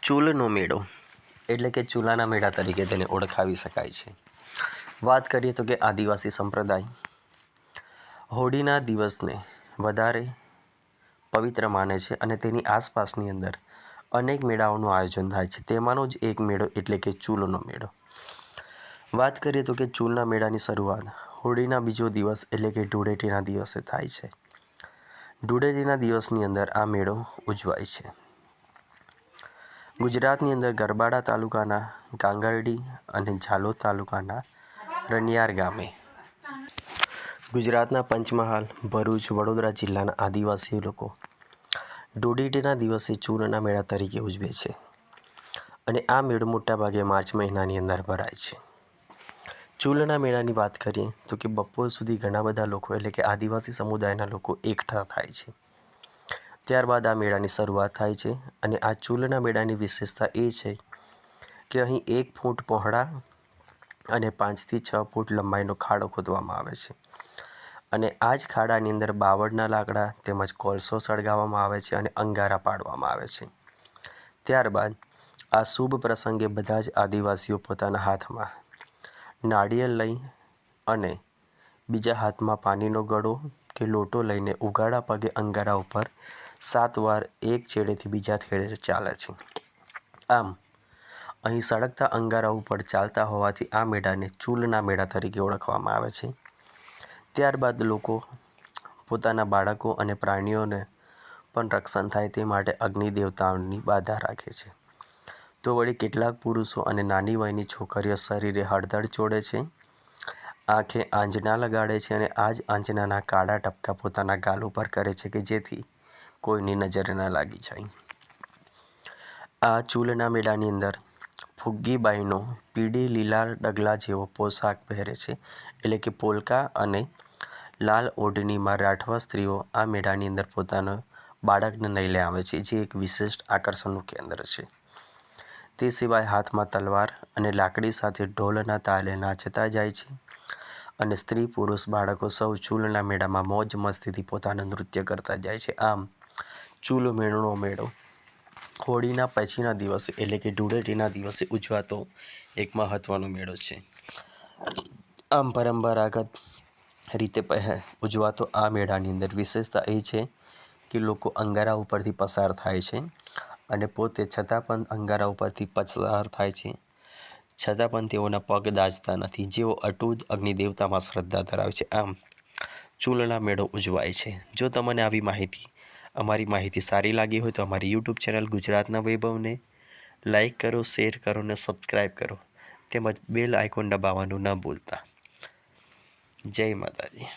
ચૂલનો મેળો એટલે કે ચૂલાના મેળા તરીકે તેને ઓળખાવી શકાય છે. વાત કરીએ તો કે આદિવાસી સંપ્રદાય હોળીના દિવસને વધારે પવિત્ર માને છે અને તેની આસપાસની અંદર અનેક મેળાઓનું આયોજન થાય છે. તેમાંનો જ એક મેળો એટલે કે ચૂલનો મેળો. વાત કરીએ તો કે ચૂલના મેળાની શરૂઆત હોળીના બીજો દિવસ એટલે કે ધૂળેટીના દિવસે થાય છે. ધૂળેટીના દિવસની અંદર આ મેળો ઉજવાય છે. ગુજરાતની અંદર ગરબાડા તાલુકાના ગાંગરડી અને ઝાલોદ તાલુકાના રણિયાર ગામે, ગુજરાતના પંચમહાલ, ભરૂચ, વડોદરા જિલ્લાના આદિવાસી લોકો ધૂળેટીના દિવસે ચૂલના મેળા તરીકે ઉજવે છે અને આ મેળો મોટાભાગે માર્ચ મહિનાની અંદર ભરાય છે. ચૂલના મેળાની વાત કરીએ તો કે બપોર સુધી ઘણા બધા લોકો એટલે કે આદિવાસી સમુદાયના લોકો એકઠા થાય છે. ત્યારબાદ આ મેળાની શરૂઆત થાય છે અને આ ચૂલના મેળાની વિશેષતા એ છે કે અહીં 1 ફૂટ પહોળા અને 5 થી 6 ફૂટ લંબાઈનો ખાડો ખોદવામાં આવે છે અને આ જ ખાડાની અંદર બાવળના લાકડા તેમજ કોલસો સળગાવવામાં આવે છે અને અંગારા પાડવામાં આવે છે. ત્યારબાદ આ શુભ પ્રસંગે બધા જ આદિવાસીઓ પોતાના હાથમાં નાળિયેર લઈ અને બીજા હાથમાં પાણીનો ગળો કે લોટો લઈને ઉઘાડા પગે અંગારા ઉપર 7 વાર એક છેડેથી બીજા છેડે ચાલે છે. આમ અહીં સળગતા અંગારા ઉપર ચાલતા હોવાથી આ મેળાને ચૂલના મેળા તરીકે ઓળખવામાં આવે છે. ત્યારબાદ લોકો પોતાના બાળકો અને પ્રાણીઓને પણ રક્ષણ થાય તે માટે અગ્નિ દેવતાઓની બાધા રાખે છે. તો વળી કેટલાક પુરુષો અને નાની વયની છોકરીઓ શરીરે હળદર ચોળે છે, આંખે આંજણા લગાડે છે અને આ જ આંજણાના કાળા ટપકા પોતાના ગાલ ઉપર કરે છે કે જેથી કોઈની નજરે ન લાગી જાય. આ ચૂલના મેળાની અંદર ફુગ્ગી બાઈનો પીળી લીલા ડગલા જેવો પોશાક પહેરે છે એટલે કે પોલકા અને લાલ ઓઢણીમાં રાઠવા સ્ત્રીઓ આ મેળાની અંદર પોતાના બાળકને લઈને આવે છે, જે એક વિશિષ્ટ આકર્ષણનું કેન્દ્ર છે. તે સિવાય હાથમાં તલવાર અને લાકડી સાથે ઢોલના તાલે નાચતા જાય છે અને સ્ત્રી પુરુષ બાળકો સૌ ચૂલના મેળામાં મોજ મસ્તીથી પોતાનું નૃત્ય કરતા જાય છે. આમ ચૂલનો મેળો હોળીના પછીના દિવસે એટલે કે ધૂળેટીના દિવસે ઉજવાતો એક મહત્ત્વનો મેળો છે. આમ પરંપરાગત રીતે ઉજવાતો આ મેળાની અંદર વિશેષતા એ છે કે લોકો અંગારા ઉપરથી પસાર થાય છે અને પોતે છતાં પણ અંગારા ઉપરથી પસાર થાય છે છતાં પણ તેઓના પગ દાઝતા નથી, જેઓ અટૂટ અગ્નિદેવતામાં શ્રદ્ધા ધરાવે છે. આમ ચૂલના મેળો ઉજવાય છે. જો તમને અમારી માહિતી સારી લાગી હોય તો અમારી યુટ્યુબ ચેનલ ગુજરાતના વૈભવને લાઈક કરો, શેર કરો અને સબસ્ક્રાઈબ કરો તેમજ બેલ આઇકોન દબાવવાનું ન ભૂલતા. જય માતાજી.